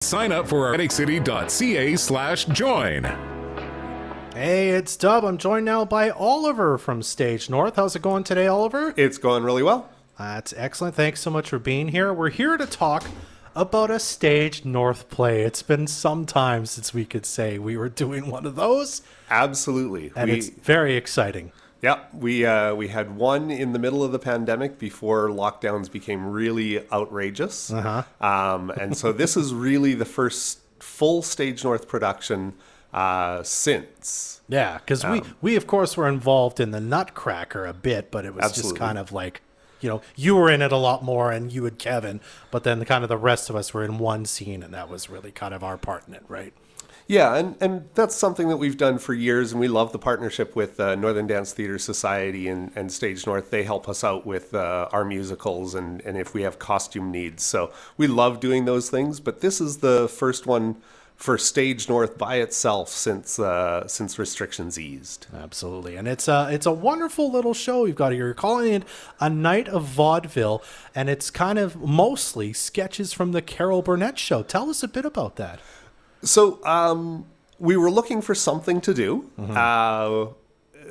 Sign up for atlanticcity.ca/join. Hey, it's Dub. I'm joined now by Oliver from Stage North. How's it going today, Oliver? It's going really well. That's excellent. Thanks so much for being here. We're here to talk about a Stage North play. It's been some time since we could say we were doing one of those. Absolutely. And it's very exciting. Yeah, we had one in the middle of the pandemic before lockdowns became really outrageous. And so this is really the first full Stage North production since. Yeah, because we of course were involved in the Nutcracker a bit, but it was Absolutely. just kind of like, you were in it a lot more, and you and Kevin, but then the rest of us were in one scene, and that was really kind of our part in it, right? Yeah, and that's something that we've done for years, and we love the partnership with Northern Dance Theatre Society and Stage North. They help us out with our musicals and if we have costume needs. So we love doing those things, but this is the first one for Stage North by itself since restrictions eased. Absolutely, and it's a wonderful little show you've got here. You're calling it A Night of Vaudeville, and it's kind of mostly sketches from the Carol Burnett Show. Tell us a bit about that. So we were looking for something to do.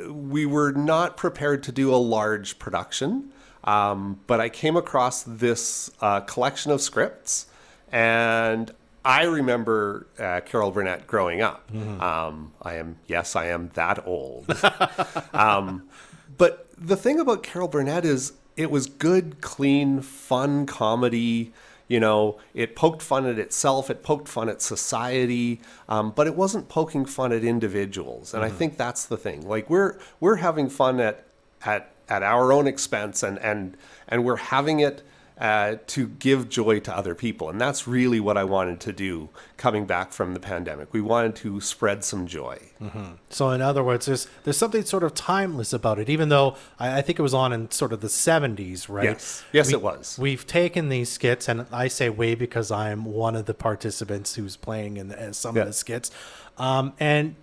We were not prepared to do a large production, but I came across this collection of scripts, and I remember Carol Burnett growing up. I am that old. But the thing about Carol Burnett is it was good, clean, fun comedy. It poked fun at itself, it poked fun at society, but it wasn't poking fun at individuals. And I think that's the thing. Like we're having fun at our own expense, and we're having it to give joy to other people. And that's really what I wanted to do coming back from the pandemic. We wanted to spread some joy. So in other words, there's something sort of timeless about it, even though I think it was on in sort of the 70s, right? Yes, it was. We've taken these skits, and I say we because I'm one of the participants who's playing in some of the skits, and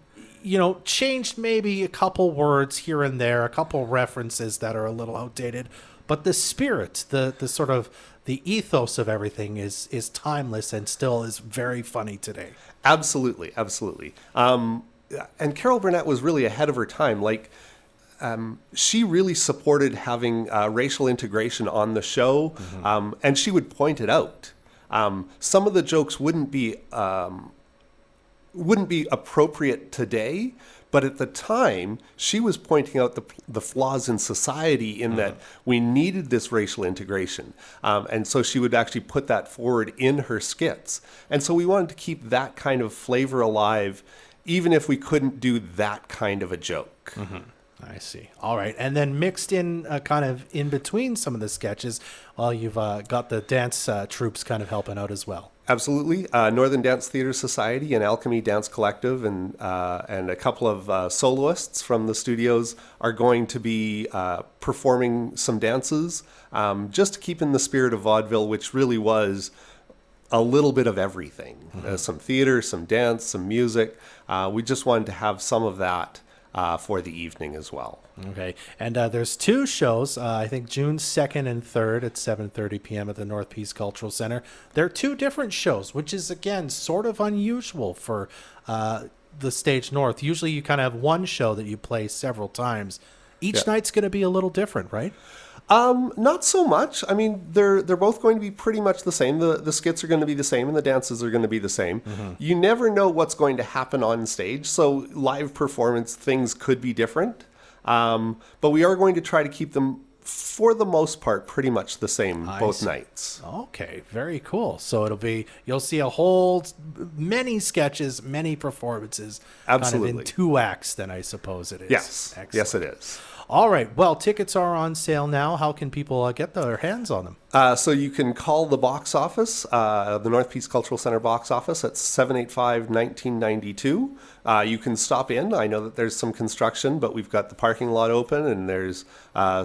changed maybe a couple words here and there, a couple references that are a little outdated. But the spirit, the sort of the ethos of everything is timeless and still is very funny today. Absolutely. And Carol Burnett was really ahead of her time. Like, she really supported having racial integration on the show, and she would point it out. Some of the jokes wouldn't be appropriate today. But at the time, she was pointing out the flaws in society in that we needed this racial integration. And so she would actually put that forward in her skits. And so we wanted to keep that kind of flavor alive, even if we couldn't do that kind of a joke. I see. All right. And then mixed in kind of in between some of the sketches, you've got the dance troops kind of helping out as well. Absolutely. Northern Dance Theatre Society and Alchemy Dance Collective and a couple of soloists from the studios are going to be performing some dances just to keep in the spirit of vaudeville, which really was a little bit of everything. Some theater, some dance, some music. We just wanted to have some of that for the evening as well. Okay, and there's two shows, I think June 2nd and 3rd at 7:30 p.m. at the North Peace Cultural Center. They're two different shows, which is, again, sort of unusual for the Stage North. Usually you kind of have one show that you play several times. Each night's going to be a little different, right? Not so much. I mean, they're both going to be pretty much the same. The skits are going to be the same and the dances are going to be the same. You never know what's going to happen on stage. So live performance, things could be different. But we are going to try to keep them, for the most part, pretty much the same both nights. Okay, very cool. So you'll see many sketches, many performances. Absolutely. Kind of in 2 acts, then I suppose it is. Yes. Excellent. Yes, it is. All right. Well, tickets are on sale now. How can people get their hands on them? So you can call the box office, the North Peace Cultural Center box office at 785-1992. You can stop in. I know that there's some construction, but we've got the parking lot open and there's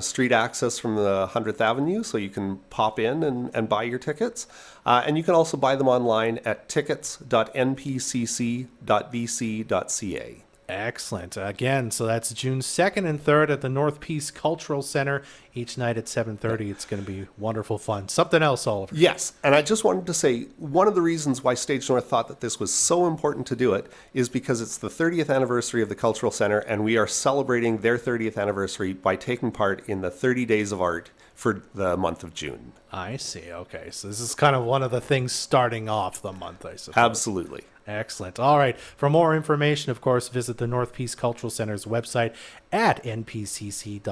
street access from the 100th Avenue, so you can pop in and buy your tickets. And you can also buy them online at tickets.npcc.bc.ca. Excellent. Again, so that's June 2nd and 3rd at the North Peace Cultural Center each night at 7:30. It's going to be wonderful fun. Something else, Oliver. Yes, and I just wanted to say one of the reasons why Stage North thought that this was so important to do it is because it's the 30th anniversary of the Cultural Centre, and we are celebrating their 30th anniversary by taking part in the 30 Days of Art for the month of June. I see. Okay, so this is kind of one of the things starting off the month, I suppose. Absolutely. Excellent. All right. For more information, of course, visit the North Peace Cultural Centre's website at npcc.bc.ca.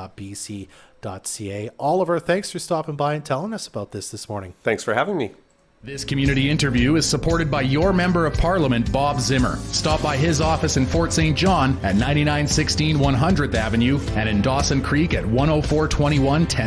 Oliver, thanks for stopping by and telling us about this morning. Thanks for having me. This community interview is supported by your Member of Parliament, Bob Zimmer. Stop by his office in Fort St. John at 9916 100th Avenue and in Dawson Creek at 10421 10th